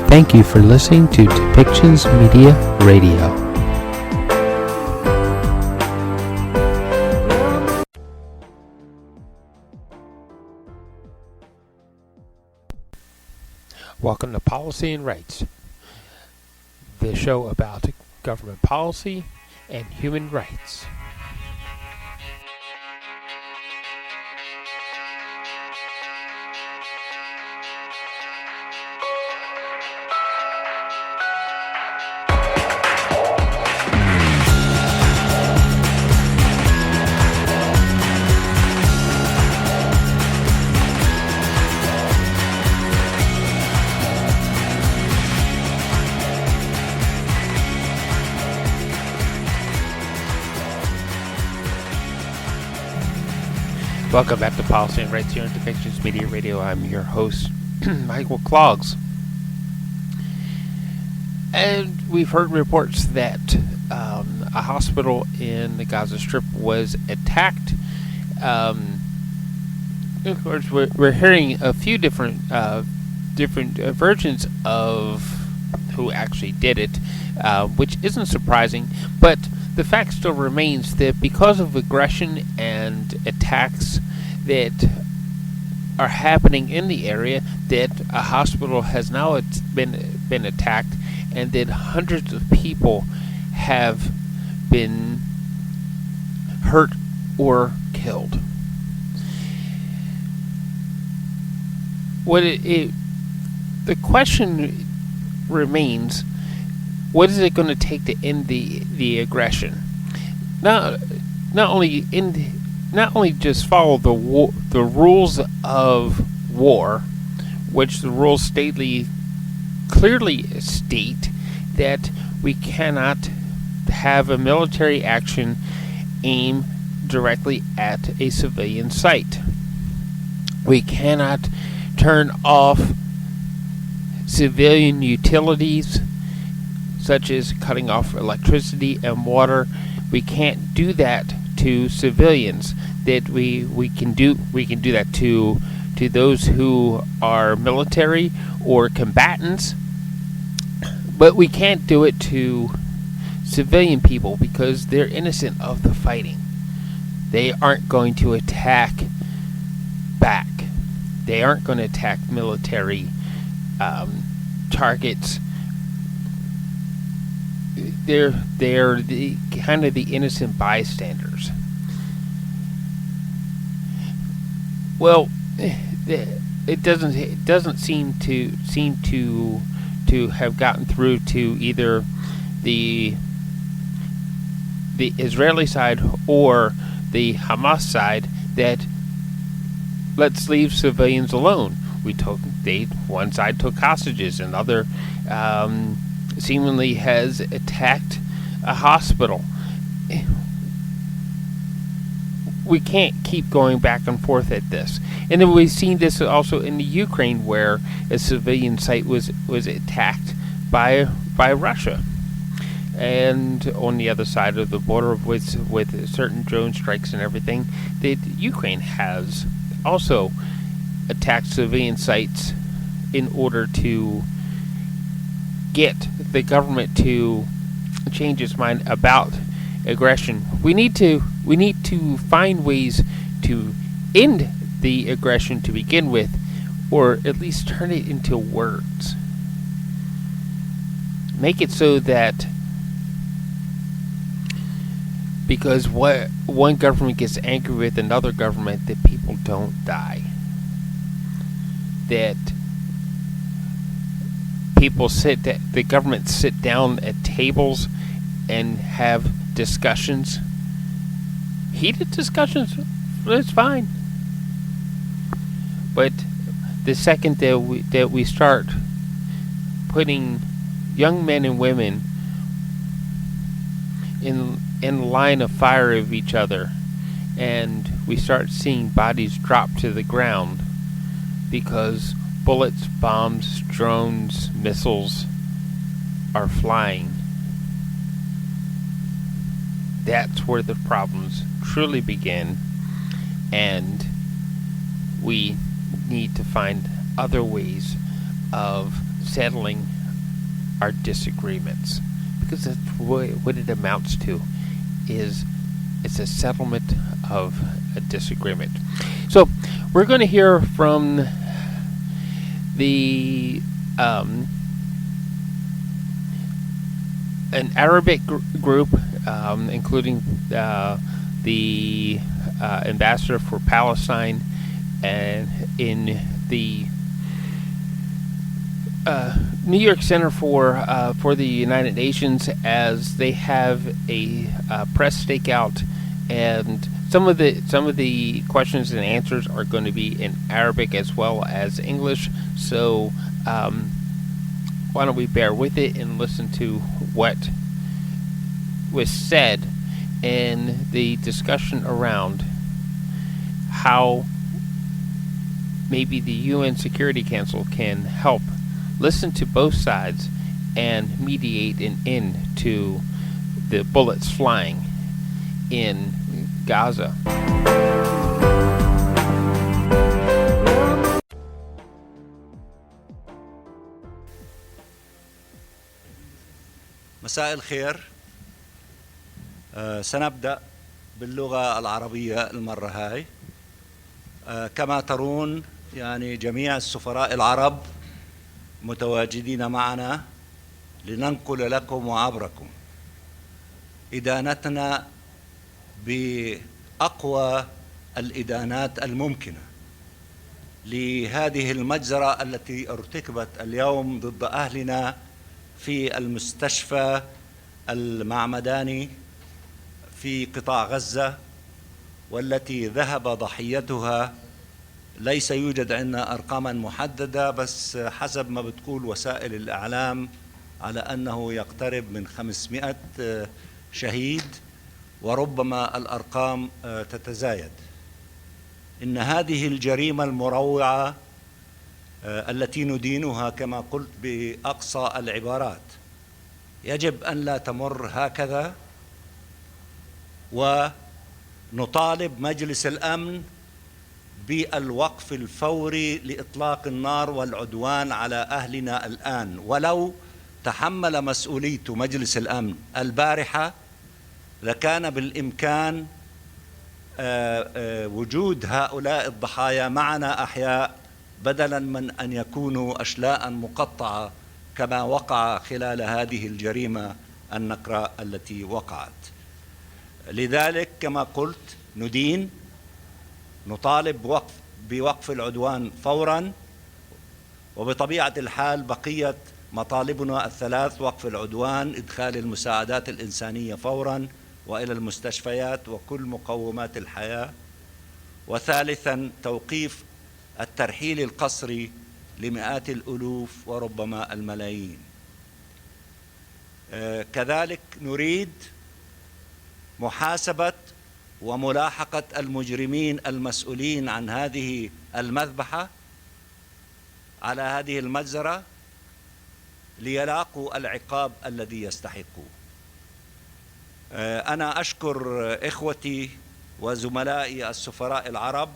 Thank you for listening to Depictions Media Radio. Welcome to Policy and Rights, the show about government policy and human rights. Welcome back to Policy and Rights here on Depictions Media Radio. I'm your host, Michael Clogs. And we've heard reports that a hospital in the Gaza Strip was attacked. Of course, we're hearing a few different versions of who actually did it, which isn't surprising, but the fact still remains that because of aggression and attacks that are happening in the area, that a hospital has now been attacked, and that hundreds of people have been hurt or killed. The question remains: what is it going to take to end the aggression? Not only just follow the rules of war, which the rules clearly state that we cannot have a military action aim directly at a civilian site. We cannot turn off civilian utilities, such as cutting off electricity and water. We can't do that to civilians. That we can do that to those who are military or combatants, but we can't do it to civilian people because they're innocent of the fighting. They aren't going to attack back. They aren't going to attack military targets. They're the kind of the innocent bystanders. Well, it doesn't seem to have gotten through to either the Israeli side or the Hamas side that let's leave civilians alone. One side took hostages, and other seemingly has attacked a hospital. We can't keep going back and forth at this. And then we've seen this also in the Ukraine, where a civilian site was attacked by Russia. And on the other side of the border with certain drone strikes and everything, the Ukraine has also attacked civilian sites in order to get the government to change its mind about aggression. We need to find ways to end the aggression to begin with, or at least turn it into words. Make it so that because what one government gets angry with another government, that people don't die. That the government sit down at tables and have discussions, heated discussions. That's fine. But the second that we start putting young men and women in the line of fire of each other, and we start seeing bodies drop to the ground because bullets, bombs, drones, missiles are flying, that's where the problems truly begin, and we need to find other ways of settling our disagreements, because that's what it amounts to. It's a settlement of a disagreement. So we're going to hear from the an Arabic group, including the ambassador for Palestine, and in the New York Center for the United Nations, as they have a press stakeout, and some of the questions and answers are going to be in Arabic as well as English. So why don't we bear with it and listen to what was said in the discussion around how maybe the UN Security Council can help listen to both sides and mediate an end to the bullets flying in Gaza. مساء الخير. سنبدأ باللغة العربية المرة هاي. كما ترون يعني جميع السفراء العرب متواجدين معنا لننقل لكم وعبركم إدانتنا بأقوى الإدانات الممكنة لهذه المجزرة التي ارتكبت اليوم ضد أهلنا في المستشفى المعمداني في قطاع غزة، والتي ذهب ضحيتها، ليس يوجد عندنا أرقاما محددة، بس حسب ما بتقول وسائل الإعلام على أنه يقترب من 500 شهيد، وربما الأرقام تتزايد. إن هذه الجريمة المروعة التي ندينها كما قلت بأقصى العبارات يجب أن لا تمر هكذا، ونطالب مجلس الأمن بالوقف الفوري لإطلاق النار والعدوان على أهلنا الآن. ولو تحمل مسؤوليته مجلس الأمن البارحة لكان بالإمكان وجود هؤلاء الضحايا معنا أحياء، بدلا من أن يكونوا أشلاء مقطعة كما وقع خلال هذه الجريمة النكراء التي وقعت. لذلك كما قلت ندين، نطالب بوقف العدوان فورا، وبطبيعة الحال بقية مطالبنا الثلاث: وقف العدوان، إدخال المساعدات الإنسانية فورا وإلى المستشفيات وكل مقومات الحياة، وثالثا توقيف الترحيل القسري لمئات الألوف وربما الملايين. كذلك نريد محاسبة وملاحقة المجرمين المسؤولين عن هذه المذبحة على هذه المجزرة ليلاقوا العقاب الذي يستحقوه. أنا أشكر إخوتي وزملائي السفراء العرب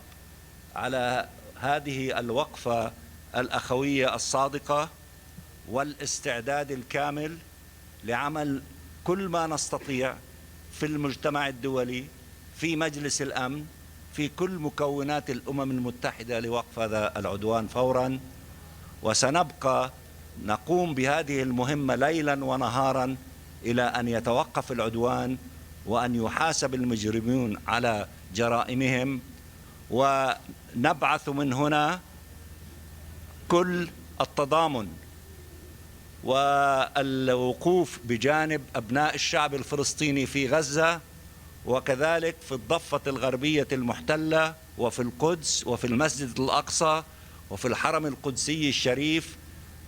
على هذه الوقفة الأخوية الصادقة والاستعداد الكامل لعمل كل ما نستطيع في المجتمع الدولي، في مجلس الأمن، في كل مكونات الأمم المتحدة لوقف هذا العدوان فورا. وسنبقى نقوم بهذه المهمة ليلا ونهارا إلى أن يتوقف العدوان وأن يحاسب المجرمون على جرائمهم، ونبعث من هنا كل التضامن والوقوف بجانب أبناء الشعب الفلسطيني في غزة، وكذلك في الضفة الغربية المحتلة وفي القدس وفي المسجد الأقصى وفي الحرم القدسي الشريف،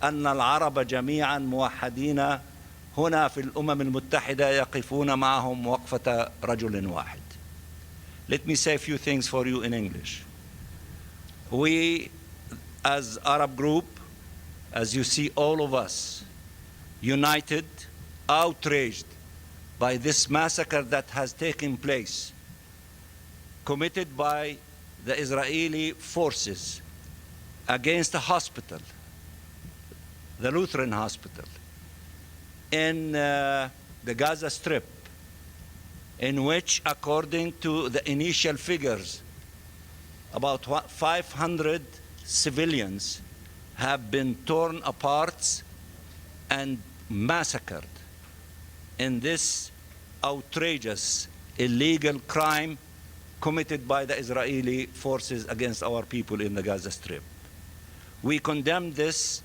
أن العرب جميعا موحدين هنا في الأمم المتحدة يقفون معهم وقفة رجل واحد. Let me say a few things for you in English. We, as Arab group, as you see, all of us, united, outraged by this massacre that has taken place, committed by the Israeli forces against a hospital, the Lutheran hospital, in the Gaza Strip, in which, according to the initial figures, about 500 civilians have been torn apart and massacred in this outrageous, illegal crime committed by the Israeli forces against our people in the Gaza Strip. We condemn this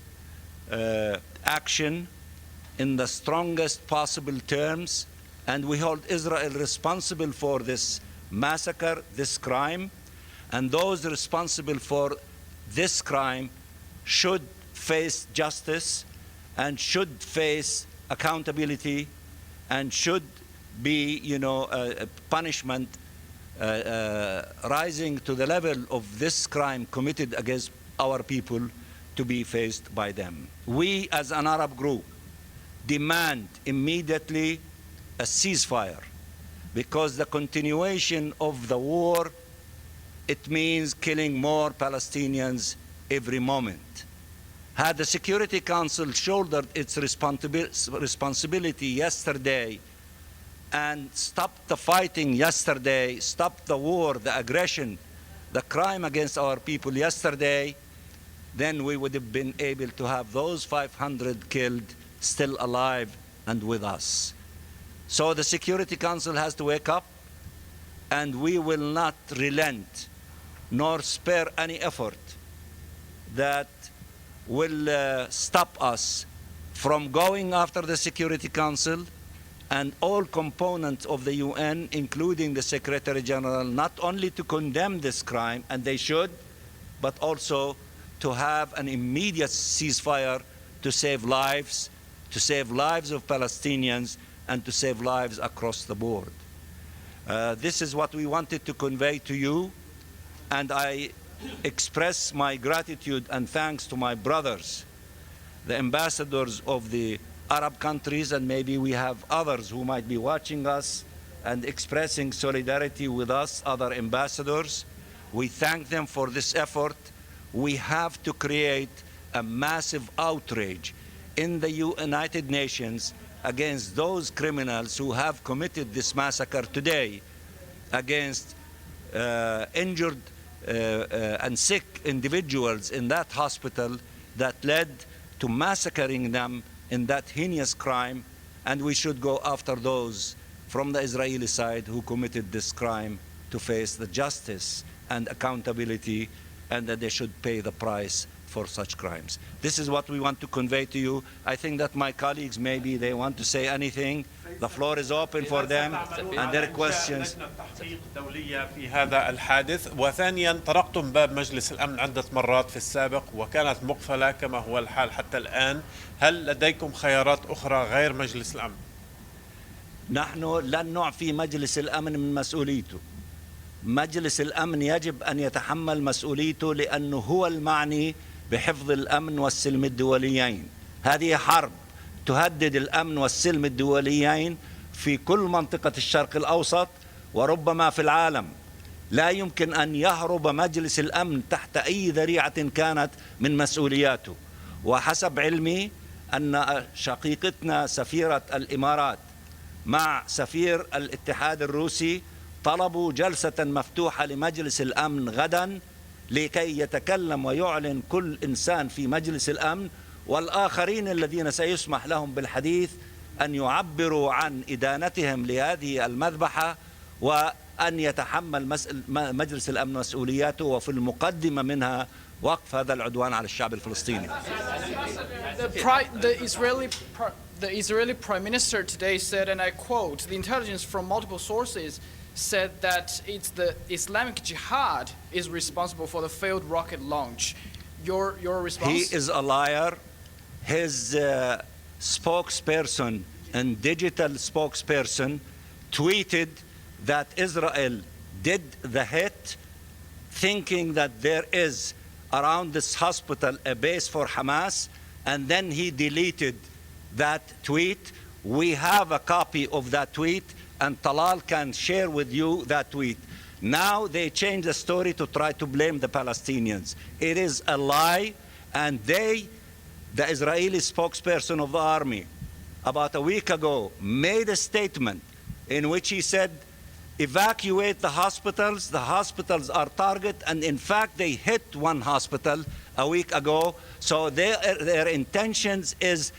action in the strongest possible terms, and we hold Israel responsible for this massacre, this crime, and those responsible for this crime should face justice and should face accountability and should be, punishment rising to the level of this crime committed against our people to be faced by them. We, as an Arab group, demand immediately a ceasefire, because the continuation of the war, it means killing more Palestinians every moment. Had the Security Council shouldered its responsibility yesterday and stopped the fighting yesterday, stopped the war, the aggression, the crime against our people yesterday, then we would have been able to have those 500 killed still alive and with us. So the Security Council has to wake up, and we will not relent nor spare any effort that will stop us from going after the Security Council and all components of the UN, including the Secretary General, not only to condemn this crime, and they should, but also to have an immediate ceasefire to save lives of Palestinians, and to save lives across the board. This is what we wanted to convey to you, and I express my gratitude and thanks to my brothers, the ambassadors of the Arab countries, and maybe we have others who might be watching us and expressing solidarity with us, other ambassadors. We thank them for this effort. We have to create a massive outrage in the United Nations against those criminals who have committed this massacre today against injured and sick individuals in that hospital that led to massacring them in that heinous crime, and we should go after those from the Israeli side who committed this crime to face the justice and accountability, and that they should pay the price for such crimes. This is what we want to convey to you. I think that my colleagues, maybe they want to say anything. The floor is open for them and their questions. دولية في هذا الحادث، وثانيا طرقتم باب مجلس الأمن عدة مرات في السابق وكانت مقفلة كما هو الحال حتى الآن. هل لديكم خيارات أخرى غير مجلس الأمن؟ نحن لن نعفي مجلس الأمن من مسؤوليته. مجلس الأمن يجب أن يتحمل مسؤوليته، لأنه هو المعني بحفظ الأمن والسلم الدوليين. هذه حرب تهدد الأمن والسلم الدوليين في كل منطقة الشرق الأوسط وربما في العالم. لا يمكن أن يهرب مجلس الأمن تحت أي ذريعة كانت من مسؤولياته. وحسب علمي أن شقيقتنا سفيرة الإمارات مع سفير الاتحاد الروسي طلبوا جلسة مفتوحة لمجلس الأمن غدا لكي يتكلم ويعلن كل إنسان في مجلس الأمن والآخرين الذين سيسمح لهم بالحديث أن يعبروا عن إدانتهم لهذه المذبحة، وأن يتحمل مجلس الأمن مسؤولياته، وفي المقدمة منها وقف هذا العدوان على الشعب الفلسطيني. The Israeli Prime Minister today said, and I quote, the intelligence from multiple sources said that it's the Islamic Jihad is responsible for the failed rocket launch. Your response? He is a liar. His spokesperson and digital spokesperson tweeted that Israel did the hit, thinking that there is around this hospital a base for Hamas, and then he deleted that tweet. We have a copy of that tweet, and Talal can share with you that tweet. Now they change the story to try to blame the Palestinians. It is a lie, and the Israeli spokesperson of the army, about a week ago, made a statement in which he said, evacuate the hospitals are target, and in fact they hit one hospital a week ago. So their intentions is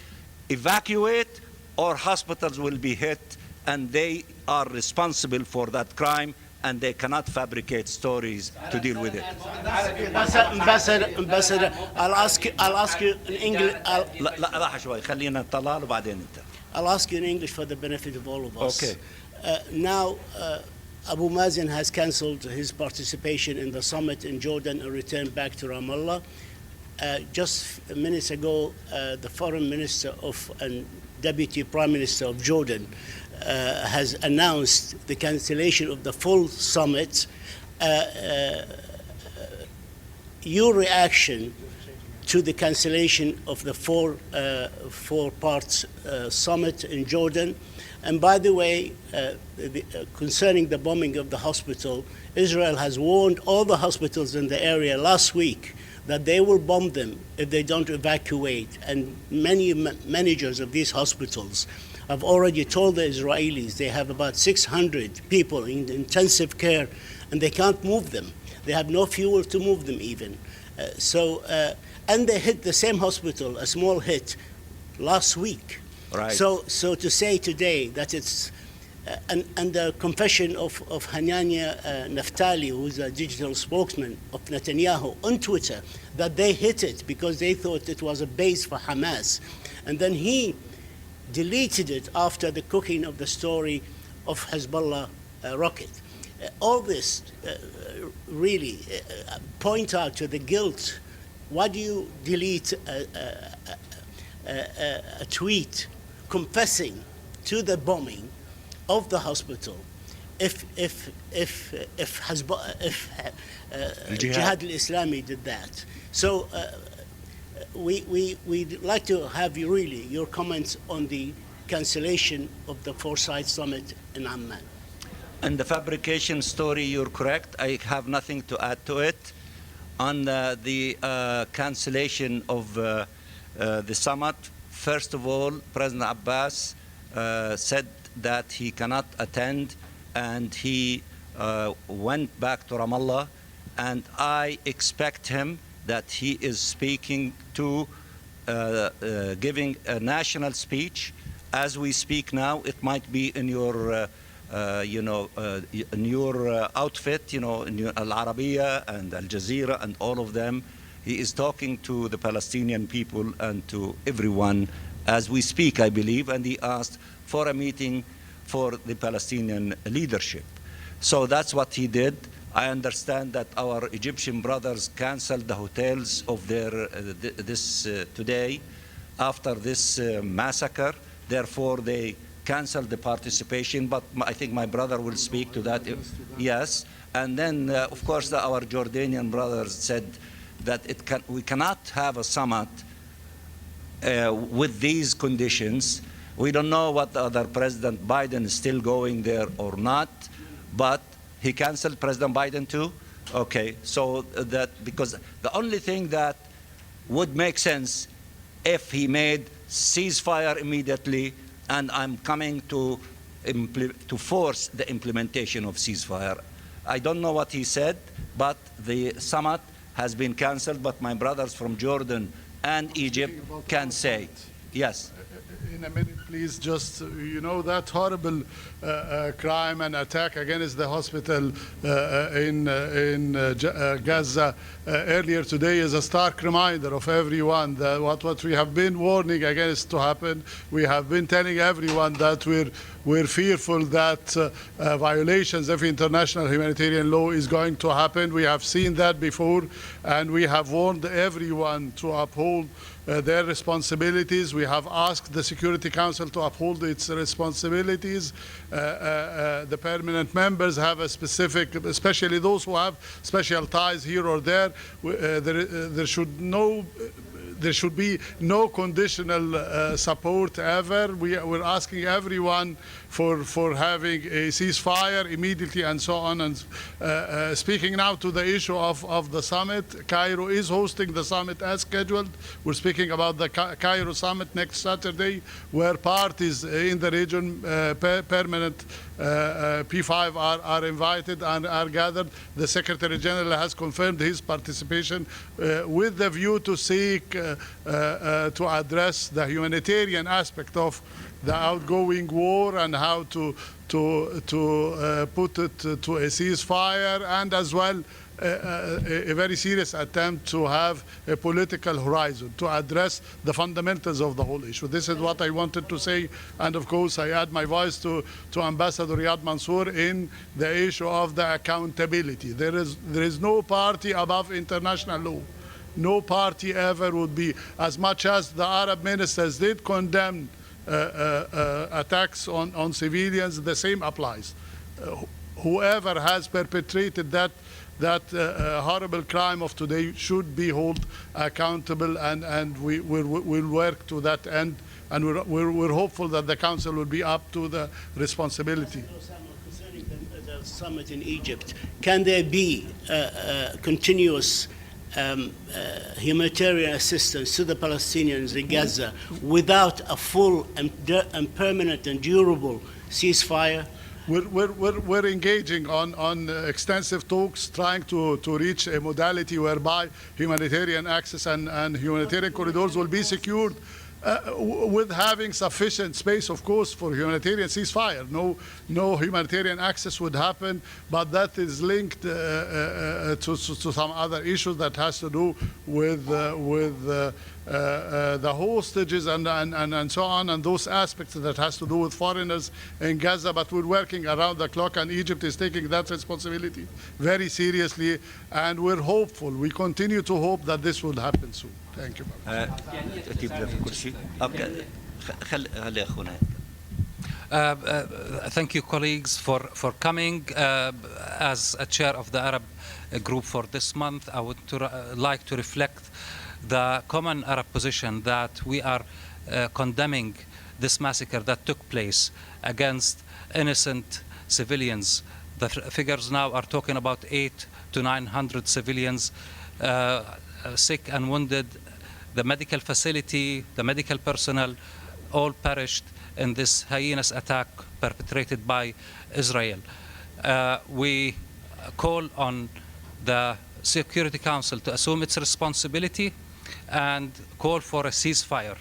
evacuate or hospitals will be hit, and they are responsible for that crime, and they cannot fabricate stories to deal with it. Ambassador, I'll ask you in English. لحظة شوي خلينا طلال وبعدين انت. I'll ask you in English for the benefit of all of us. Okay. Now, Abu Mazen has cancelled his participation in the summit in Jordan and returned back to Ramallah. Just minutes ago, the foreign minister and deputy prime minister of Jordan has announced the cancellation of the full summit. Your reaction to the cancellation of the four parts summit in Jordan? And by the way, concerning the bombing of the hospital, Israel has warned all the hospitals in the area last week that they will bomb them if they don't evacuate. And many managers of these hospitals have already told the Israelis they have about 600 people in intensive care and they can't move them. They have no fuel to move them even. And they hit the same hospital, a small hit, last week. Right. So to say today that it's, and the confession of Hanania Naftali, who's a digital spokesman of Netanyahu, on Twitter, that they hit it because they thought it was a base for Hamas. And then he deleted it after the cooking of the story of Hezbollah rocket. All this really point out to the guilt. Why do you delete a tweet confessing to the bombing of the hospital if Jihad al-Islami did that? So we'd like to have your comments on the cancellation of the four-side summit in Amman. And the fabrication story, you're correct. I have nothing to add to it. On the cancellation of the summit, first of all, President Abbas said that he cannot attend, and he went back to Ramallah, and I expect him that he is speaking to giving a national speech as we speak now. It might be in your in your outfit, in your Al Arabiya and Al Jazeera and all of them. He is talking to the Palestinian people and to everyone as we speak, I believe, and he asked for a meeting for the Palestinian leadership. So that's what he did. I understand that our Egyptian brothers canceled the hotels of their today after this massacre. Therefore, they canceled the participation, but I think my brother will speak to that. Yes, and then of course our Jordanian brothers said that we cannot have a summit with these conditions. We don't know what the other President Biden is still going there or not, but he canceled President Biden too. Okay, so that because the only thing that would make sense if he made ceasefire immediately, and I'm coming to force the implementation of ceasefire. I don't know what he said, but the summit has been canceled, but my brothers from Jordan and Egypt can say, yes. In a minute, please, just, that horrible crime and attack against the hospital in Gaza earlier today is a stark reminder of everyone that what we have been warning against to happen. We have been telling everyone that we're fearful that violations of international humanitarian law is going to happen. We have seen that before, and we have warned everyone to uphold their responsibilities. We have asked the Security Council to uphold its responsibilities. The permanent members have a specific, especially those who have special ties here or there. There should there should be no conditional support ever. We're asking everyone for having a ceasefire immediately and so on. And speaking now to the issue of the summit, Cairo is hosting the summit as scheduled. We're speaking about the Cairo summit next Saturday, where parties in the region, permanent P5 are invited and are gathered. The Secretary General has confirmed his participation with the view to seek to address the humanitarian aspect of the outgoing war and how to put it to a ceasefire, and as well a very serious attempt to have a political horizon to address the fundamentals of the whole issue. This is what I wanted to say, and of course I add my voice to Ambassador Riyad Mansour in the issue of the accountability. There is no party above international law. No party ever would be, as much as the Arab ministers did condemn attacks on civilians, the same applies. Whoever has perpetrated that horrible crime of today should be held accountable, and we'll work to that end, and we're hopeful that the Council will be up to the responsibility. Concerning the summit in Egypt, can there be continuous humanitarian assistance to the Palestinians in Gaza without a full and permanent and durable ceasefire? We're engaging on extensive talks, trying to reach a modality whereby humanitarian access and humanitarian corridors will be secured, with having sufficient space, of course, for humanitarian ceasefire. No humanitarian access would happen, but that is linked to some other issues that has to do with the hostages and so on, and those aspects that has to do with foreigners in Gaza. But we're working around the clock, and Egypt is taking that responsibility very seriously, and we're hopeful. We continue to hope that this will happen soon. Thank you. Thank you, colleagues, for coming. As a chair of the Arab group for this month, I would like to reflect the common Arab position that we are condemning this massacre that took place against innocent civilians. The figures now are talking about 800 to 900 civilians sick and wounded. The medical facility, the medical personnel, all perished in this heinous attack perpetrated by Israel. We call on the Security Council to assume its responsibility and call for a ceasefire,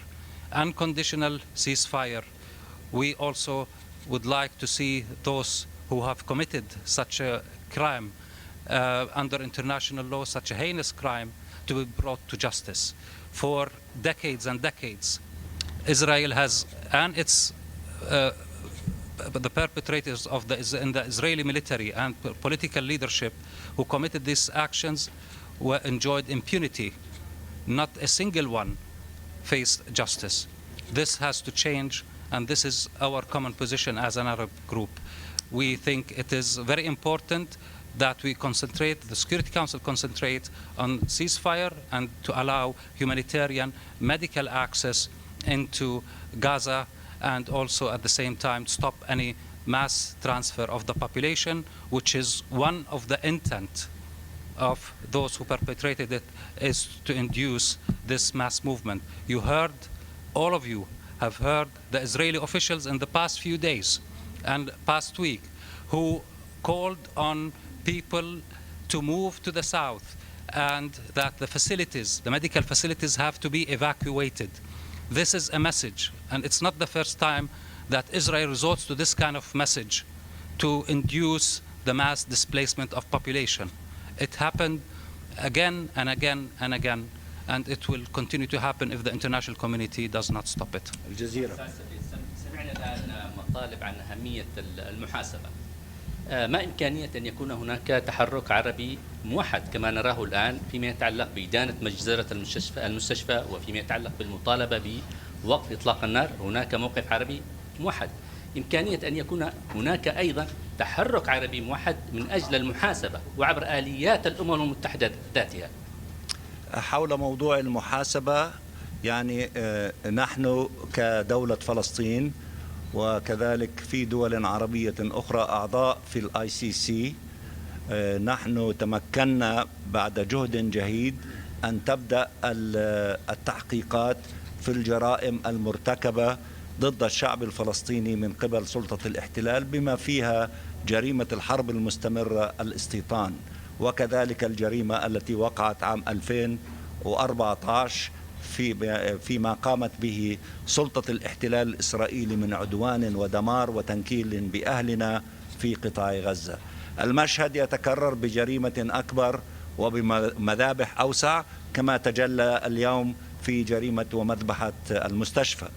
unconditional ceasefire. We also would like to see those who have committed such a crime under international law, such a heinous crime, to be brought to justice. For decades and decades, Israel has, and its the perpetrators of in the Israeli military and political leadership who committed these actions were enjoyed impunity. Not a single one faced justice. This has to change, and this is our common position as an Arab group. We think it is very important that we concentrate, the Security Council concentrate on ceasefire and to allow humanitarian medical access into Gaza, and also at the same time stop any mass transfer of the population, which is one of the intent of those who perpetrated it, is to induce this mass movement. You heard, all of you have heard the Israeli officials in the past few days and past week who called on people to move to the south, and that the facilities, the medical facilities, have to be evacuated. This is a message, and it's not the first time that Israel resorts to this kind of message to induce the mass displacement of population. It happened again and again and again, and it will continue to happen if the international community does not stop it. سمعنا الآن مطالب عن أهمية المحاسبة. ما إمكانية أن يكون هناك تحرك عربي موحد كما نراه الآن فيما يتعلق بإدانة مجزرة المستشفى وفيما يتعلق بالمطالبة بوقف إطلاق النار؟ هناك موقف عربي موحد. إمكانية أن يكون هناك أيضا تحرك عربي موحد من أجل المحاسبة وعبر آليات الأمم المتحدة ذاتها. حول موضوع المحاسبة يعني نحن كدولة فلسطين وكذلك في دول عربية أخرى أعضاء في الآي سي سي نحن تمكنا بعد جهد جهيد أن تبدأ التحقيقات في الجرائم المرتكبة ضد الشعب الفلسطيني من قبل سلطة الاحتلال، بما فيها جريمة الحرب المستمرة الاستيطان، وكذلك الجريمة التي وقعت عام 2014 فيما قامت به سلطة الاحتلال الإسرائيلي من عدوان ودمار وتنكيل بأهلنا في قطاع غزة. المشهد يتكرر بجريمة أكبر وبمذابح أوسع كما تجلى اليوم في جريمة ومذبحة المستشفى.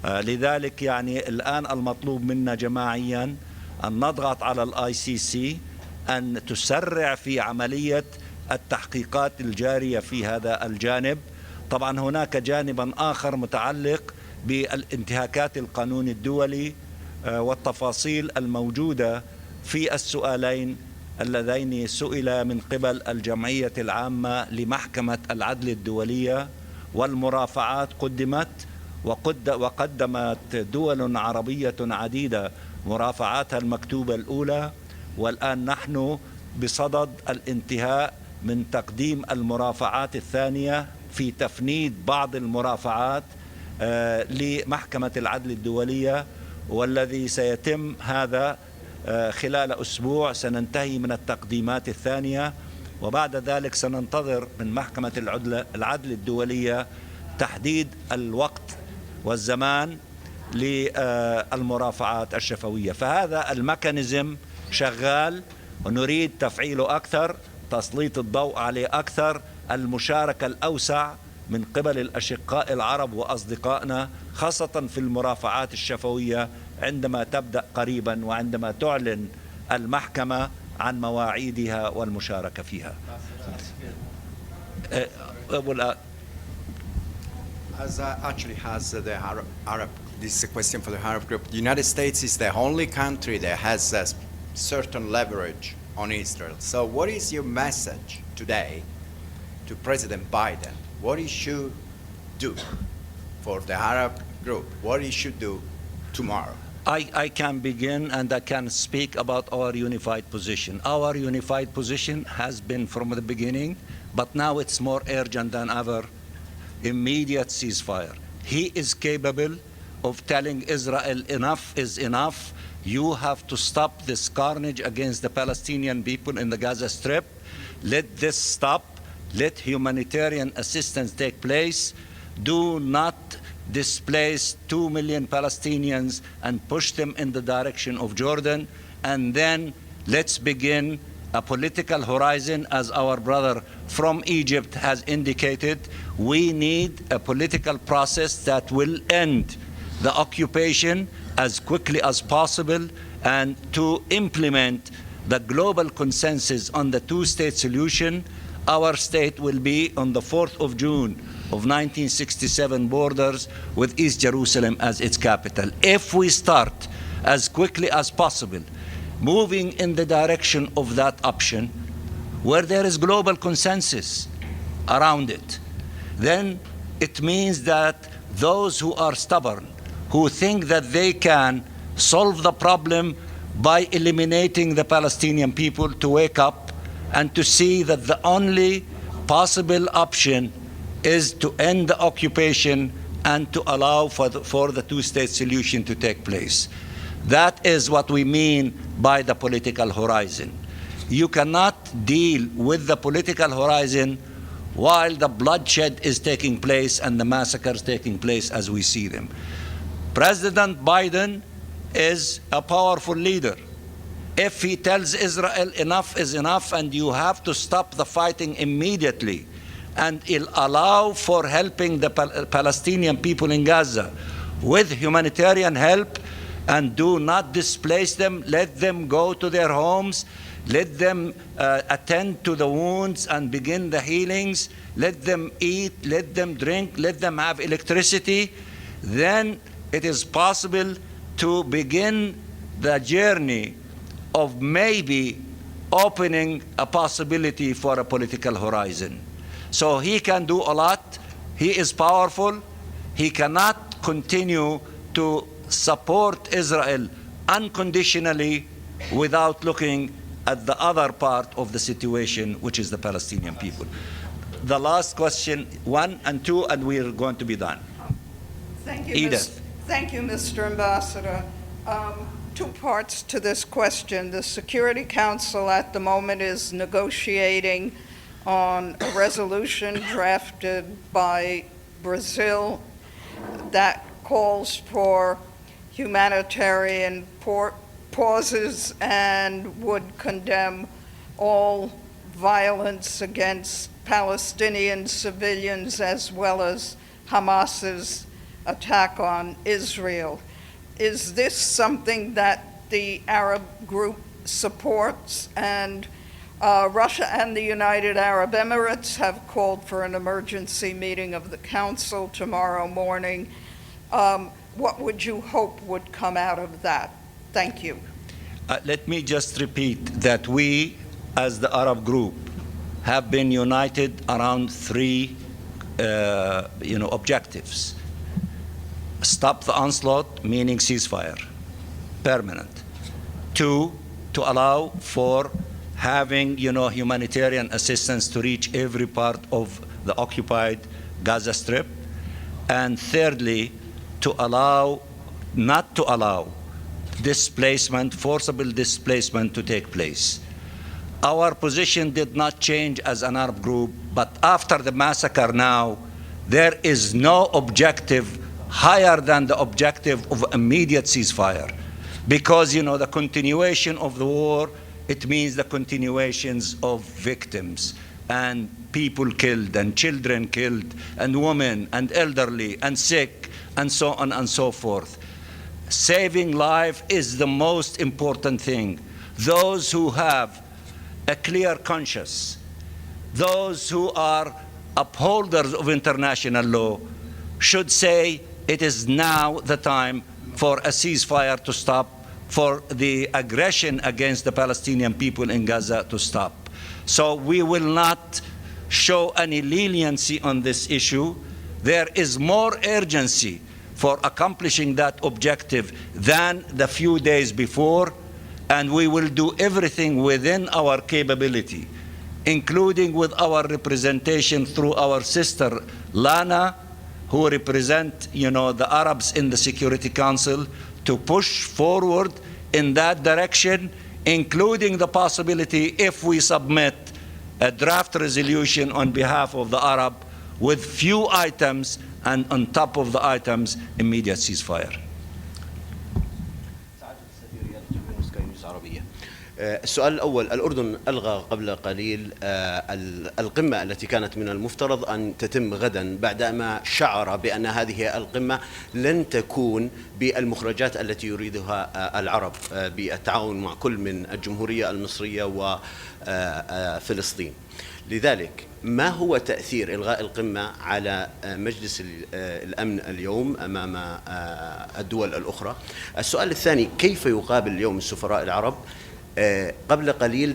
لذلك يعني الآن المطلوب منا جماعيا أن نضغط على الآي سي سي أن تسرع في عملية التحقيقات الجارية في هذا الجانب. طبعا هناك جانبا آخر متعلق بالانتهاكات القانون الدولي والتفاصيل الموجودة في السؤالين اللذين سئل من قبل الجمعية العامة لمحكمة العدل الدولية، والمرافعات قدمت وقدمت دول عربية عديدة مرافعاتها المكتوبة الأولى، والآن نحن بصدد الانتهاء من تقديم المرافعات الثانية في تفنيد بعض المرافعات لمحكمة العدل الدولية، والذي سيتم هذا خلال أسبوع. سننتهي من التقديمات الثانية، وبعد ذلك سننتظر من محكمة العدل الدولية تحديد الوقت والزمان للمرافعات الشفوية. فهذا الميكانيزم شغال ونريد تفعيله أكثر، تسليط الضوء عليه أكثر، المشاركة الأوسع من قبل الأشقاء العرب وأصدقائنا، خاصة في المرافعات الشفوية عندما تبدأ قريبا وعندما تعلن المحكمة عن مواعيدها والمشاركة فيها. As actually has the Arab, this is a question for the Arab group. The United States is the only country that has a certain leverage on Israel. So what is your message today to President Biden? What he should do for the Arab group? What he should do tomorrow? I can begin and I can speak about our unified position. Our unified position has been from the beginning, but now it's more urgent than ever. Immediate ceasefire. He is capable of telling Israel enough is enough. You have to stop this carnage against the Palestinian people in the Gaza Strip. Let this stop. Let humanitarian assistance take place. Do not displace 2 million Palestinians and push them in the direction of Jordan. And then let's begin a political horizon, as our brother from Egypt has indicated. We need a political process that will end the occupation as quickly as possible and to implement the global consensus on the two-state solution. Our state will be on the 4th of June of 1967 borders with East Jerusalem as its capital. If we start as quickly as possible moving in the direction of that option, where there is global consensus around it, then it means that those who are stubborn, who think that they can solve the problem by eliminating the Palestinian people, to wake up and to see that the only possible option is to end the occupation and to allow for the two-state solution to take place. That is what we mean by the political horizon. You cannot deal with the political horizon while the bloodshed is taking place and the massacres taking place as we see them. President Biden is a powerful leader. If he tells Israel enough is enough and you have to stop the fighting immediately and allow for helping the Palestinian people in Gaza with humanitarian help, and do not displace them, let them go to their homes, let them attend to the wounds and begin the healings, let them eat, let them drink, let them have electricity, then it is possible to begin the journey of maybe opening a possibility for a political horizon. So he can do a lot. He is powerful. He cannot continue to support Israel unconditionally without looking at the other part of the situation, which is the Palestinian people. The last question, 1 and 2, and we're going to be done. Thank you, Edith. Thank you, Mr. Ambassador. 2 parts to this question. The Security Council at the moment is negotiating on a resolution drafted by Brazil that calls for humanitarian pauses and would condemn all violence against Palestinian civilians as well as Hamas's attack on Israel. Is this something that the Arab group supports? And Russia and the United Arab Emirates have called for an emergency meeting of the Council tomorrow morning. What would you hope would come out of that? Thank you. Let me just repeat that we, as the Arab group, have been united around 3 objectives. Stop the onslaught, meaning ceasefire, permanent. 2, to allow for having, humanitarian assistance to reach every part of the occupied Gaza Strip. And thirdly, not to allow displacement, forcible displacement to take place. Our position did not change as an Arab group, but after the massacre now, there is no objective higher than the objective of immediate ceasefire. Because, the continuation of the war, it means the continuations of victims and people killed and children killed and women and elderly and sick and so on and so forth. Saving life is the most important thing. Those who have a clear conscience, those who are upholders of international law, should say it is now the time for a ceasefire to stop, for the aggression against the Palestinian people in Gaza to stop. So we will not show any leniency on this issue. There is more urgency for accomplishing that objective than the few days before, and we will do everything within our capability, including with our representation through our sister Lana, who represent, the Arabs in the Security Council, to push forward in that direction, including the possibility, if we submit a draft resolution on behalf of the Arab with few items, and on top of the items, immediate ceasefire. السؤال الأول، الأردن ألغى قبل قليل القمة التي كانت من المفترض أن تتم غدا بعدما شعر بأن هذه القمة لن تكون بالمخرجات التي يريدها العرب بالتعاون مع كل من الجمهورية المصرية وفلسطين. لذلك ما هو تأثير إلغاء القمة على مجلس الأمن اليوم أمام الدول الأخرى؟ السؤال الثاني، كيف يقابل اليوم السفراء العرب؟ قبل قليل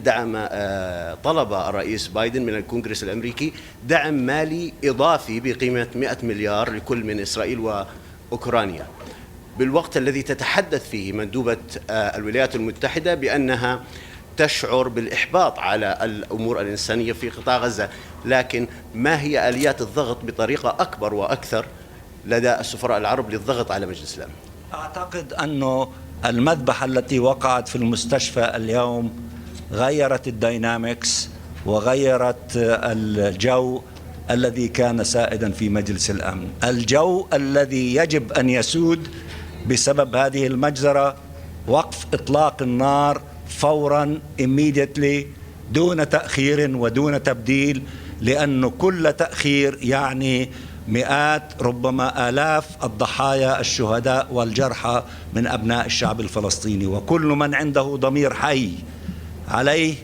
طلب الرئيس بايدن من الكونغرس الأمريكي دعم مالي إضافي بقيمة 100 مليار لكل من إسرائيل وأوكرانيا، بالوقت الذي تتحدث فيه مندوبة الولايات المتحدة بأنها تشعر بالإحباط على الأمور الإنسانية في قطاع غزة. لكن ما هي آليات الضغط بطريقة أكبر وأكثر لدى السفراء العرب للضغط على مجلس الأمن؟ أعتقد أنه المذبحة التي وقعت في المستشفى اليوم غيرت الدينامكس وغيرت الجو الذي كان سائدا في مجلس الأمن. الجو الذي يجب أن يسود بسبب هذه المجزرة وقف إطلاق النار فورا immediately دون تأخير ودون تبديل، لأن كل تأخير يعني مئات ربما آلاف الضحايا الشهداء والجرحى من أبناء الشعب الفلسطيني. وكل من عنده ضمير حي عليه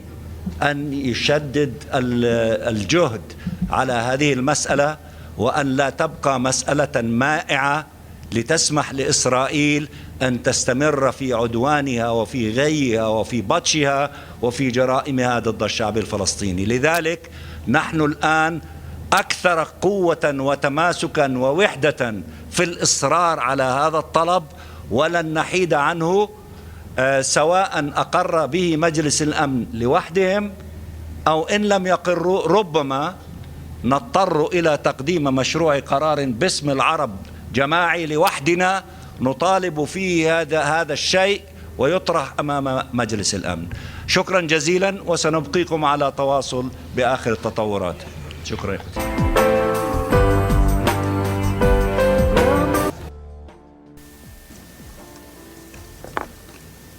أن يشدد الجهد على هذه المسألة، وأن لا تبقى مسألة مائعة لتسمح لإسرائيل أن تستمر في عدوانها وفي غيها وفي بطشها وفي جرائمها ضد الشعب الفلسطيني. لذلك نحن الآن أكثر قوة وتماسكا ووحدة في الإصرار على هذا الطلب ولن نحيد عنه، سواء أقر به مجلس الأمن لوحدهم أو إن لم يقروا ربما نضطر إلى تقديم مشروع قرار باسم العرب جماعي لوحدنا نطالب فيه هذا الشيء ويطرح أمام مجلس الأمن. شكرا جزيلا، وسنبقيكم على تواصل بآخر التطورات. شكرا.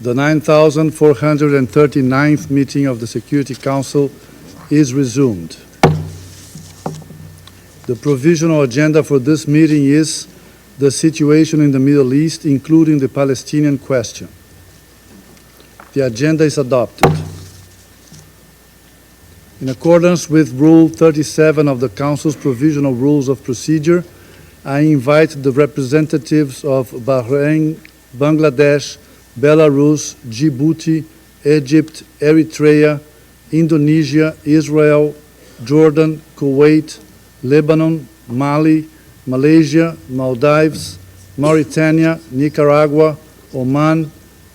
The 9,439th meeting of the Security Council is resumed. The provisional agenda for this meeting is the situation in the Middle East, including the Palestinian question. The agenda is adopted. In accordance with Rule 37 of the Council's Provisional Rules of Procedure, I invite the representatives of Bahrain, Bangladesh, Belarus, Djibouti, Egypt, Eritrea, Indonesia, Israel, Jordan, Kuwait, Lebanon, Mali, Malaysia, Maldives, Mauritania, Nicaragua, Oman,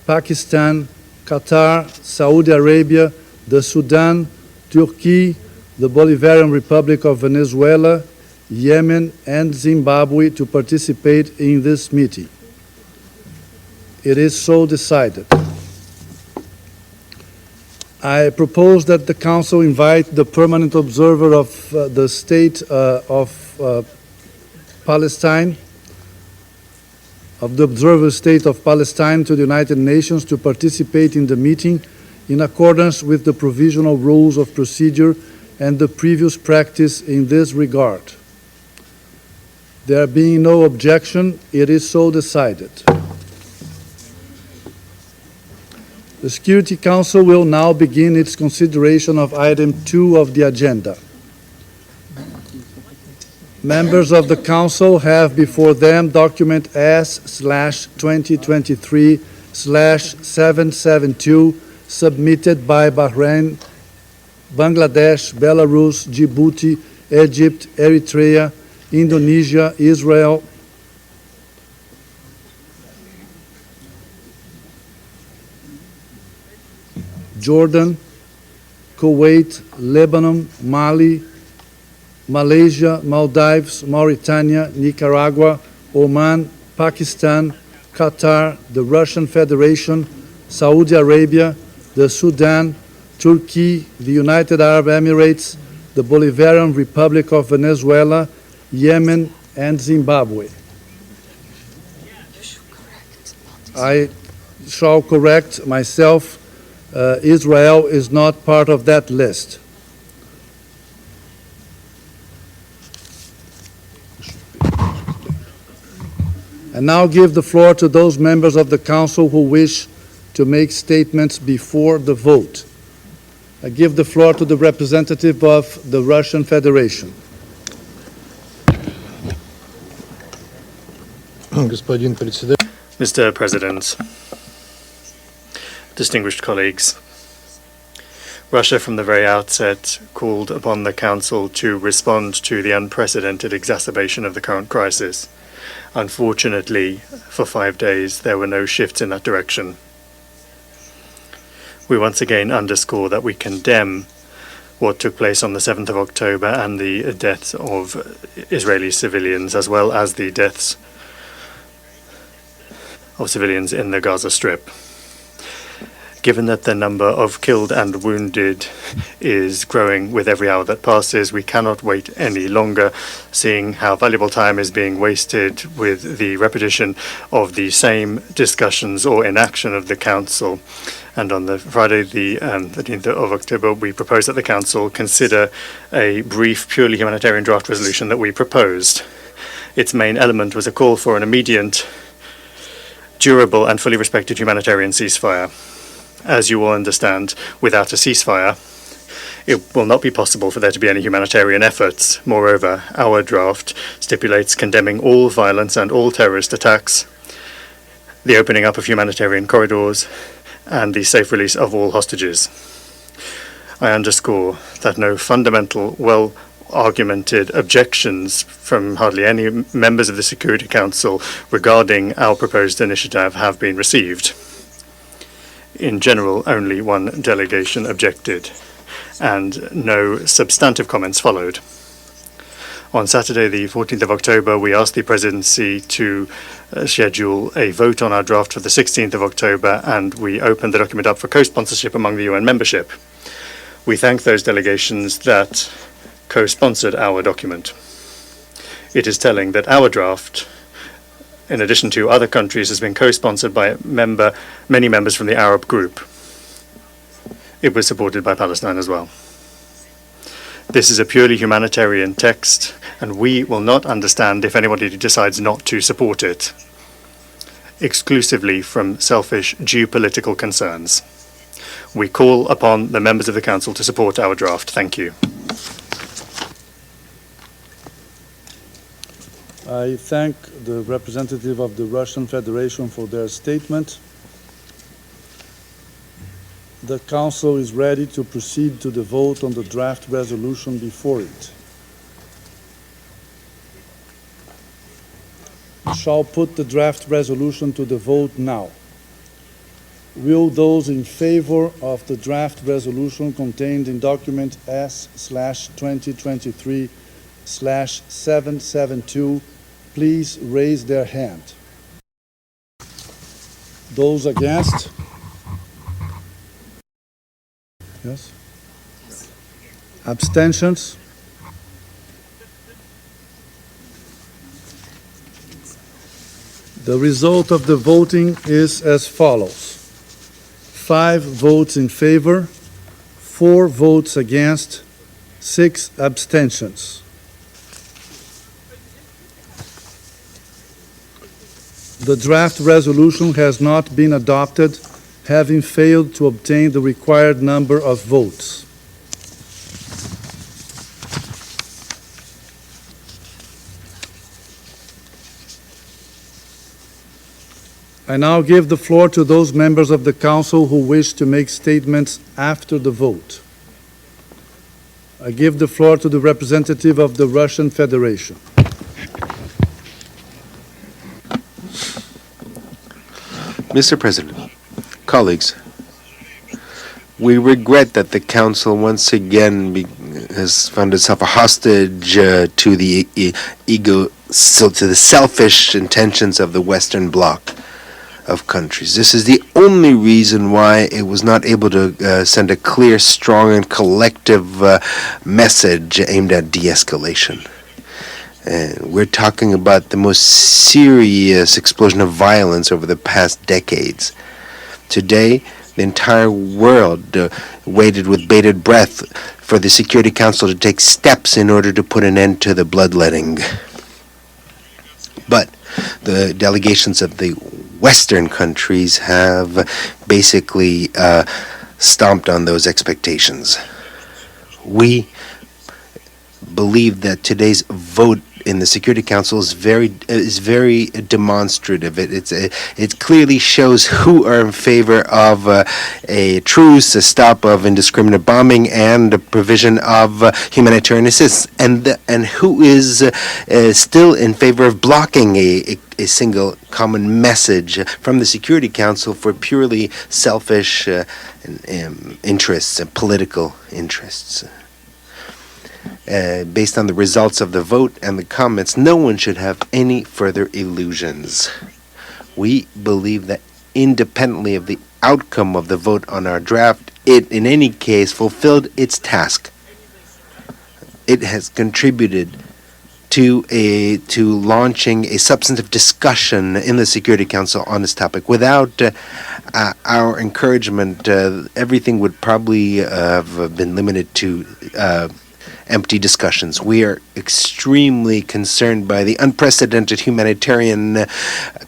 Pakistan, Qatar, Saudi Arabia, the Sudan, Turkey, the Bolivarian Republic of Venezuela, Yemen, and Zimbabwe to participate in this meeting. It is so decided. I propose that the Council invite the permanent observer of the State of Palestine, of the observer state of Palestine to the United Nations to participate in the meeting in accordance with the provisional rules of procedure and the previous practice in this regard. There being no objection, it is so decided. The Security Council will now begin its consideration of item 2 of the agenda. Members of the Council have before them document S/2023/772 submitted by Bahrain, Bangladesh, Belarus, Djibouti, Egypt, Eritrea, Indonesia, Israel, Jordan, Kuwait, Lebanon, Mali, Malaysia, Maldives, Mauritania, Nicaragua, Oman, Pakistan, Qatar, the Russian Federation, Saudi Arabia, the Sudan, Turkey, the United Arab Emirates, the Bolivarian Republic of Venezuela, Yemen, and Zimbabwe. I shall correct myself. Israel is not part of that list. And now give the floor to those members of the Council who wish to make statements before the vote. I give the floor to the representative of the Russian Federation. Mr. President, distinguished colleagues, Russia from the very outset called upon the Council to respond to the unprecedented exacerbation of the current crisis. Unfortunately, for 5 days, there were no shifts in that direction. We once again underscore that we condemn what took place on the 7th of October and the deaths of Israeli civilians, as well as the deaths of civilians in the Gaza Strip. Given that the number of killed and wounded is growing with every hour that passes, we cannot wait any longer, seeing how valuable time is being wasted with the repetition of the same discussions or inaction of the Council. And on the Friday, the 13th of October, we propose that the Council consider a brief, purely humanitarian draft resolution that we proposed. Its main element was a call for an immediate, durable and fully respected humanitarian ceasefire. As you will understand, without a ceasefire, it will not be possible for there to be any humanitarian efforts. Moreover, our draft stipulates condemning all violence and all terrorist attacks, the opening up of humanitarian corridors, and the safe release of all hostages. I underscore that no fundamental, argumented objections from hardly any members of the Security Council regarding our proposed initiative have been received. In general, only one delegation objected, and no substantive comments followed. On Saturday, the 14th of October, we asked the Presidency to schedule a vote on our draft for the 16th of October, and we opened the document up for co-sponsorship among the UN membership. We thank those delegations that co-sponsored our document. It is telling that our draft, in addition to other countries, has been co-sponsored by many members from the Arab group. It was supported by Palestine as well. This is a purely humanitarian text, and we will not understand if anybody decides not to support it, exclusively from selfish geopolitical concerns. We call upon the members of the Council to support our draft. Thank you. I thank the representative of the Russian Federation for their statement. The Council is ready to proceed to the vote on the draft resolution before it. We shall put the draft resolution to the vote now. Will those in favor of the draft resolution contained in document S/2023/772 please raise their hand? Those against? Yes? Abstentions? The result of the voting is as follows: 5 votes in favor, 4 votes against, 6 abstentions. The draft resolution has not been adopted, having failed to obtain the required number of votes. I now give the floor to those members of the Council who wish to make statements after the vote. I give the floor to the representative of the Russian Federation. Mr. President, colleagues, we regret that the Council once again has found itself a hostage to the to the selfish intentions of the Western Bloc of countries. This is the only reason why it was not able to send a clear, strong, and collective message aimed at de-escalation. And we're talking about the most serious explosion of violence over the past decades. Today, the entire world waited with bated breath for the Security Council to take steps in order to put an end to the bloodletting. But the delegations of the Western countries have basically stomped on those expectations. We believe that today's vote in the Security Council is very demonstrative. It clearly shows who are in favor of a truce, a stop of indiscriminate bombing, and a provision of humanitarian assistance, and who is still in favor of blocking a single common message from the Security Council for purely selfish interests and political interests. Based on the results of the vote and the comments, no one should have any further illusions. We believe that independently of the outcome of the vote on our draft, it in any case fulfilled its task. It has contributed to launching a substantive discussion in the Security Council on this topic. Without our encouragement, everything would probably have been limited to empty discussions. We are extremely concerned by the unprecedented humanitarian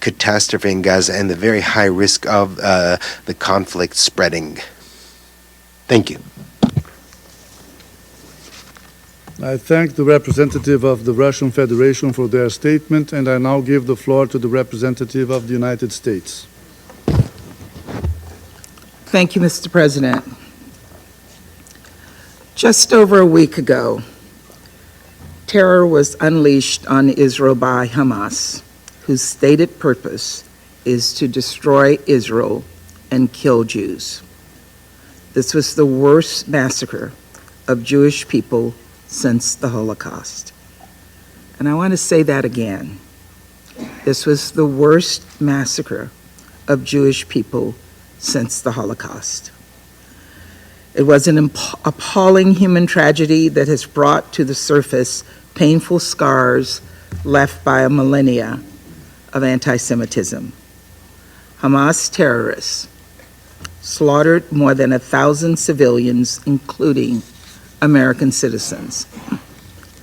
catastrophe in Gaza and the very high risk of the conflict spreading. Thank you. I thank the representative of the Russian Federation for their statement, and I now give the floor to the representative of the United States. Thank you, Mr. President. Just over a week ago, Terror was unleashed on Israel by Hamas, whose stated purpose is to destroy Israel and kill Jews. This was the worst massacre of Jewish people since the Holocaust. And I want to say that again. This was the worst massacre of Jewish people since the Holocaust. It was an appalling human tragedy that has brought to the surface painful scars left by a millennia of anti-Semitism. Hamas terrorists slaughtered more than 1,000 civilians, including American citizens,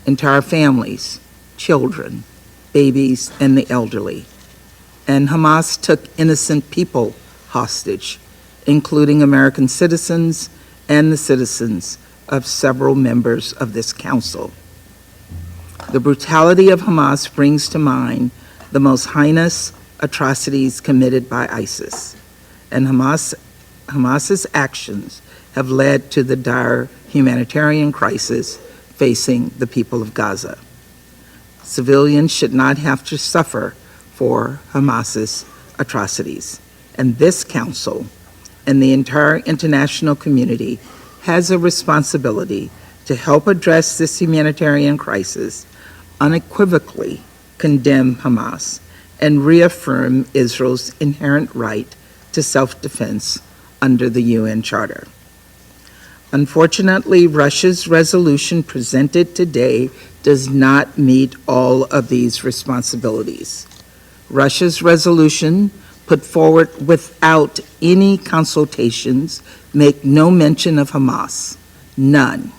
entire families, children, babies, and the elderly. And Hamas took innocent people hostage, including American citizens and the citizens of several members of this council. The brutality of Hamas brings to mind the most heinous atrocities committed by ISIS, and Hamas's actions have led to the dire humanitarian crisis facing the people of Gaza. Civilians should not have to suffer for Hamas's atrocities, and this council and the entire international community has a responsibility to help address this humanitarian crisis, unequivocally condemn Hamas, and reaffirm Israel's inherent right to self-defense under the UN Charter. Unfortunately, Russia's resolution presented today does not meet all of these responsibilities. Russia's resolution, put forward without any consultations, make no mention of Hamas, none.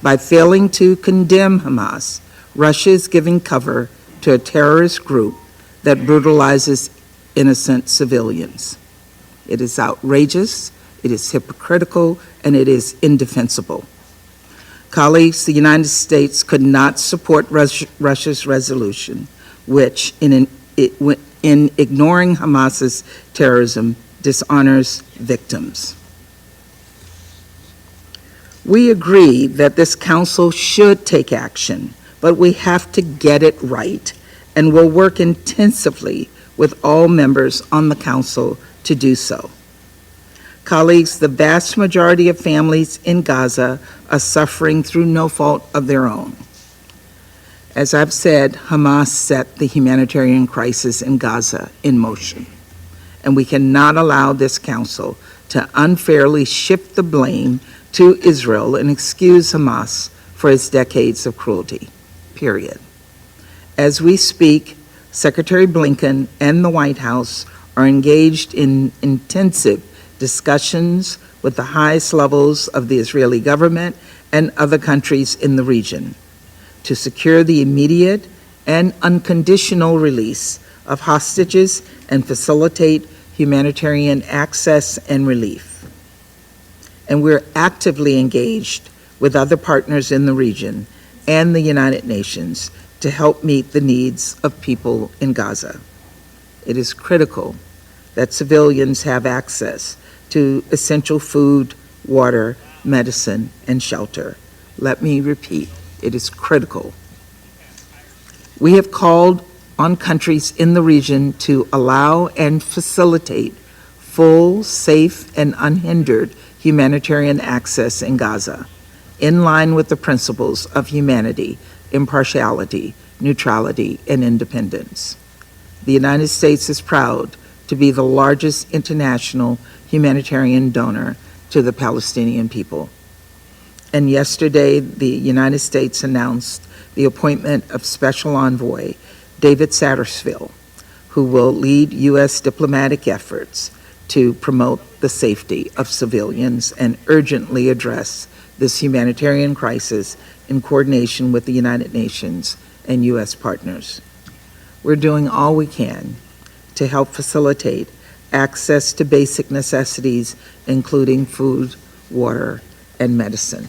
By failing to condemn Hamas, Russia is giving cover to a terrorist group that brutalizes innocent civilians. It is outrageous, it is hypocritical, and it is indefensible. Colleagues, the United States could not support Russia's resolution, which, in ignoring Hamas's terrorism, dishonors victims. We agree that this council should take action, but we have to get it right, and will work intensively with all members on the council to do so. Colleagues, the vast majority of families in Gaza are suffering through no fault of their own. As I've said, Hamas set the humanitarian crisis in Gaza in motion, and we cannot allow this council to unfairly shift the blame to Israel and excuse Hamas for its decades of cruelty, period. As we speak, Secretary Blinken and the White House are engaged in intensive discussions with the highest levels of the Israeli government and other countries in the region to secure the immediate and unconditional release of hostages and facilitate humanitarian access and relief. And we're actively engaged with other partners in the region and the United Nations to help meet the needs of people in Gaza. It is critical that civilians have access to essential food, water, medicine, and shelter. Let me repeat, it is critical. We have called on countries in the region to allow and facilitate full, safe, and unhindered humanitarian access in Gaza, in line with the principles of humanity, impartiality, neutrality, and independence. The United States is proud to be the largest international humanitarian donor to the Palestinian people. And yesterday, the United States announced the appointment of Special Envoy David Satterfield, who will lead U.S. diplomatic efforts to promote the safety of civilians and urgently address this humanitarian crisis in coordination with the United Nations and U.S. partners. We're doing all we can to help facilitate access to basic necessities, including food, water, and medicine.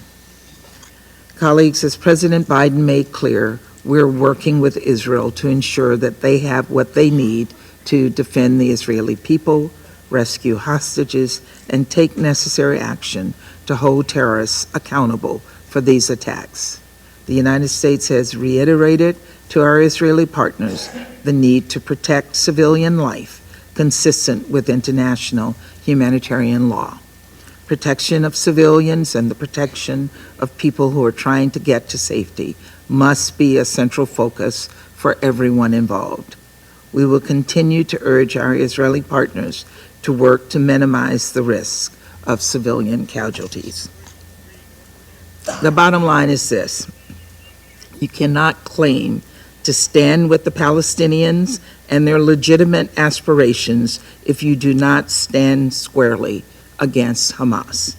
Colleagues, as President Biden made clear, we're working with Israel to ensure that they have what they need to defend the Israeli people, rescue hostages, and take necessary action to hold terrorists accountable for these attacks. The United States has reiterated to our Israeli partners the need to protect civilian life consistent with international humanitarian law. Protection of civilians and the protection of people who are trying to get to safety must be a central focus for everyone involved. We will continue to urge our Israeli partners to work to minimize the risk of civilian casualties. The bottom line is this: you cannot claim to stand with the Palestinians and their legitimate aspirations if you do not stand squarely against Hamas.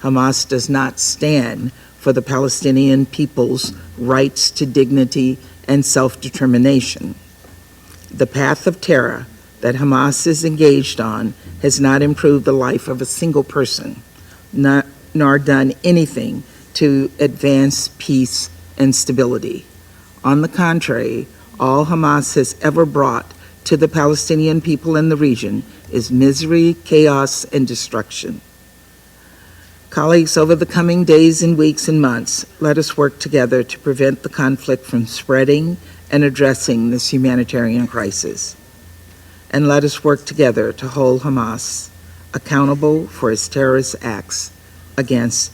Hamas does not stand for the Palestinian people's rights to dignity and self-determination. The path of terror that Hamas is engaged on has not improved the life of a single person, nor done anything to advance peace and stability. On the contrary, all Hamas has ever brought to the Palestinian people in the region is misery, chaos, and destruction. Colleagues, over the coming days and weeks and months, let us work together to prevent the conflict from spreading and addressing this humanitarian crisis. And let us work together to hold Hamas accountable for its terrorist acts against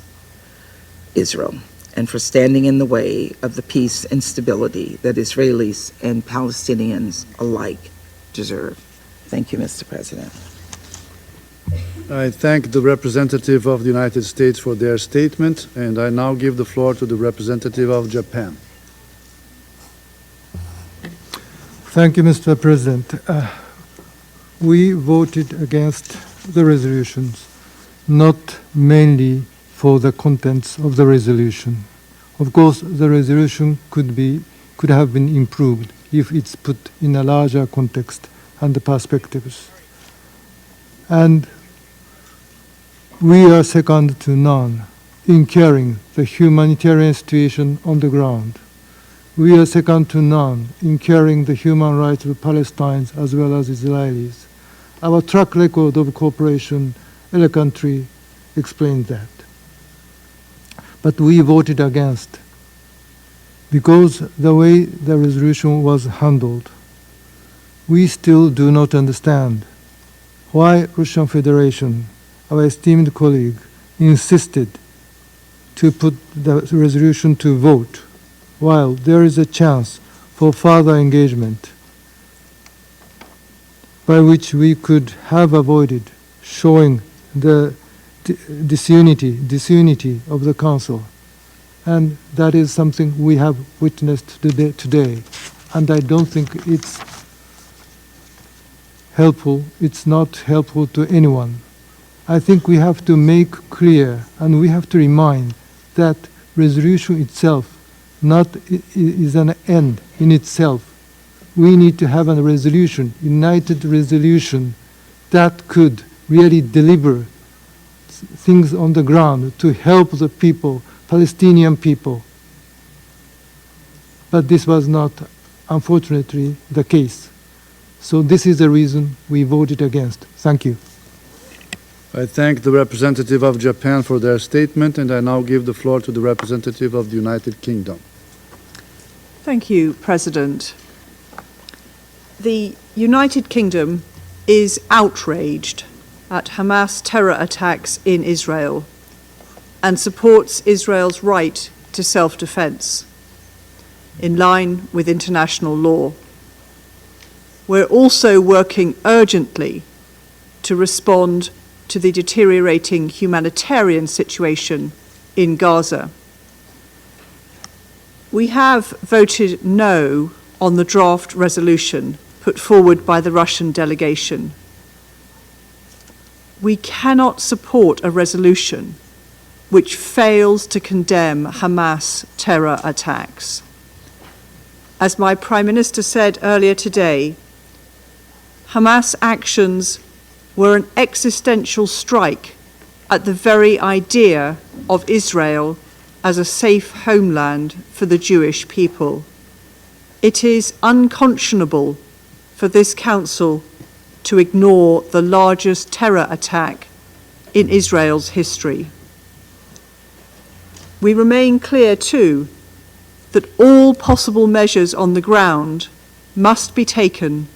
Israel and for standing in the way of the peace and stability that Israelis and Palestinians alike deserve. Thank you, Mr. President. I thank the representative of the United States for their statement, and I now give the floor to the representative of Japan. Thank you, Mr. President. We voted against the resolutions, not mainly for the contents of the resolution. Of course, the resolution could have been improved if it's put in a larger context and the perspectives. And we are second to none in carrying the humanitarian situation on the ground. We are second to none in carrying the human rights of Palestinians as well as Israelis. Our track record of cooperation in the country explains that. But we voted against because the way the resolution was handled. We still do not understand why Russian Federation, our esteemed colleague, insisted to put the resolution to vote while there is a chance for further engagement by which we could have avoided showing the disunity of the Council. And that is something we have witnessed today. And I don't think it's helpful. It's not helpful to anyone. I think we have to make clear and we have to remind that resolution itself is an end in itself. We need to have a resolution, united resolution, that could really deliver things on the ground to help the people, Palestinian people. But this was not, unfortunately, the case. So this is the reason we voted against. Thank you. I thank the representative of Japan for their statement, and I now give the floor to the representative of the United Kingdom. Thank you, President. The United Kingdom is outraged at Hamas terror attacks in Israel and supports Israel's right to self-defense in line with international law. We're also working urgently to respond to the deteriorating humanitarian situation in Gaza. We have voted no on the draft resolution put forward by the Russian delegation. We cannot support a resolution which fails to condemn Hamas terror attacks. As my Prime Minister said earlier today, Hamas actions were an existential strike at the very idea of Israel as a safe homeland for the Jewish people. It is unconscionable for this Council to ignore the largest terror attack in Israel's history. We remain clear, too, that all possible measures on the ground must be taken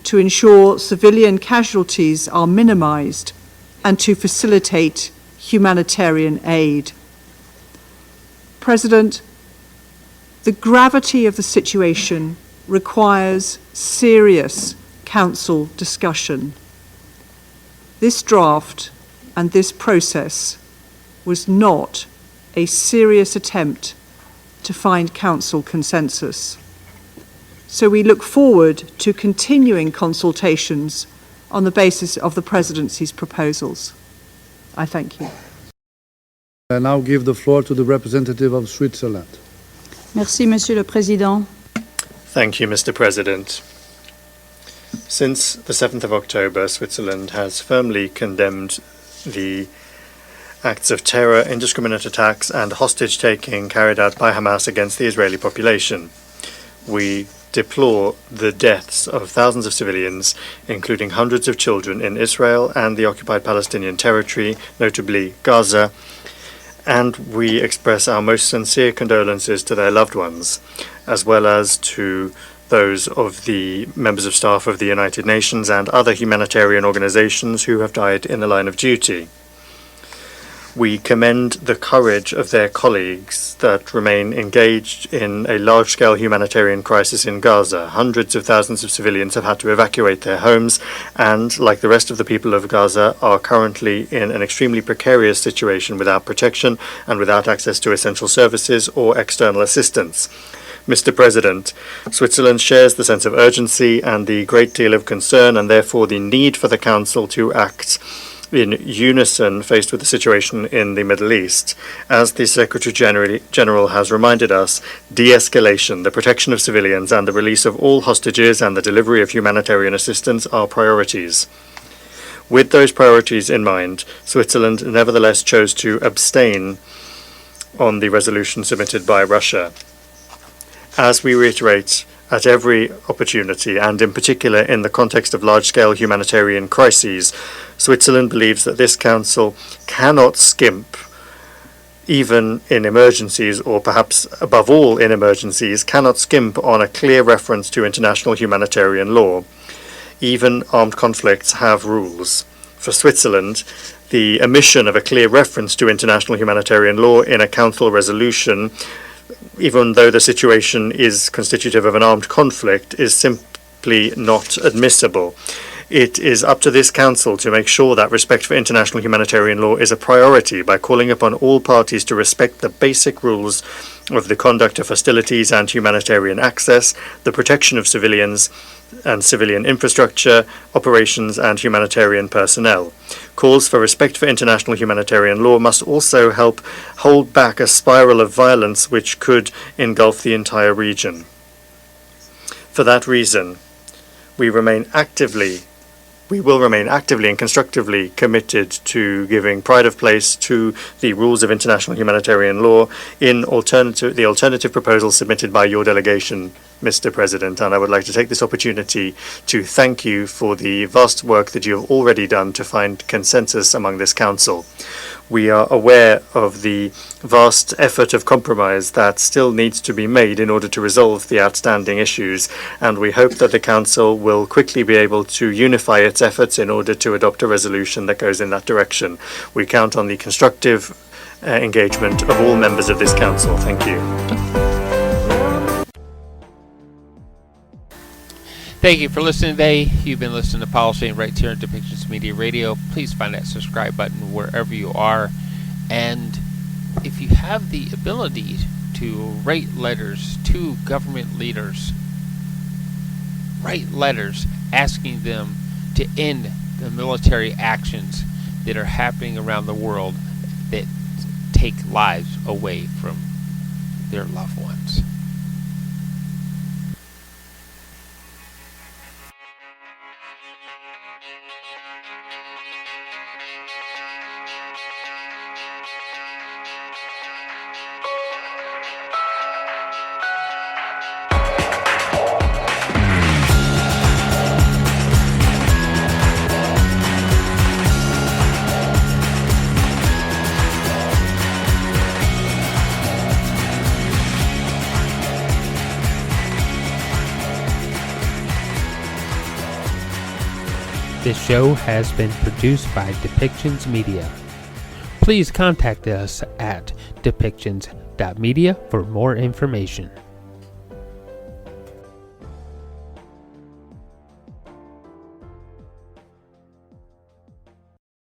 to ensure civilian casualties are minimised and to facilitate humanitarian aid. President, the gravity of the situation requires serious Council discussion. This draft and this process was not a serious attempt to find Council consensus. So we look forward to continuing consultations on the basis of the Presidency's proposals. I thank you. I now give the floor to the representative of Switzerland. Merci, Monsieur le Président. Thank you, Mr. President. Since the 7th of October, Switzerland has firmly condemned the acts of terror, indiscriminate attacks and hostage-taking carried out by Hamas against the Israeli population. We deplore the deaths of thousands of civilians, including hundreds of children in Israel and the occupied Palestinian territory, notably Gaza, and we express our most sincere condolences to their loved ones, as well as to those of the members of staff of the United Nations and other humanitarian organizations who have died in the line of duty. We commend the courage of their colleagues that remain engaged in a large-scale humanitarian crisis in Gaza. Hundreds of thousands of civilians have had to evacuate their homes and, like the rest of the people of Gaza, are currently in an extremely precarious situation without protection and without access to essential services or external assistance. Mr. President, Switzerland shares the sense of urgency and the great deal of concern and therefore the need for the Council to act in unison faced with the situation in the Middle East. As the Secretary General has reminded us, de-escalation, the protection of civilians and the release of all hostages and the delivery of humanitarian assistance are priorities. With those priorities in mind, Switzerland nevertheless chose to abstain on the resolution submitted by Russia. As we reiterate at every opportunity, and in particular in the context of large-scale humanitarian crises, Switzerland believes that this Council cannot skimp, even in emergencies, or perhaps above all in emergencies, cannot skimp on a clear reference to international humanitarian law. Even armed conflicts have rules. For Switzerland, the omission of a clear reference to international humanitarian law in a Council resolution, even though the situation is constitutive of an armed conflict, is simply not admissible. It is up to this Council to make sure that respect for international humanitarian law is a priority by calling upon all parties to respect the basic rules of the conduct of hostilities and humanitarian access, the protection of civilians and civilian infrastructure, operations and humanitarian personnel. Calls for respect for international humanitarian law must also help hold back a spiral of violence which could engulf the entire region. For that reason, we will remain actively and constructively committed to giving pride of place to the rules of international humanitarian law in the alternative proposal submitted by your delegation, Mr. President. And I would like to take this opportunity to thank you for the vast work that you have already done to find consensus among this Council. We are aware of the vast effort of compromise that still needs to be made in order to resolve the outstanding issues, and we hope that the Council will quickly be able to unify its efforts in order to adopt a resolution that goes in that direction. We count on the constructive engagement of all members of this Council. Thank you. Thank you for listening today. You've been listening to Policy and Rights here on Depictions Media Radio. Please find that subscribe button wherever you are. And if you have the ability to write letters to government leaders, write letters asking them to end the military actions that are happening around the world that take lives away from their loved ones. This show has been produced by Depictions Media. Please contact us at depictions.media for more information.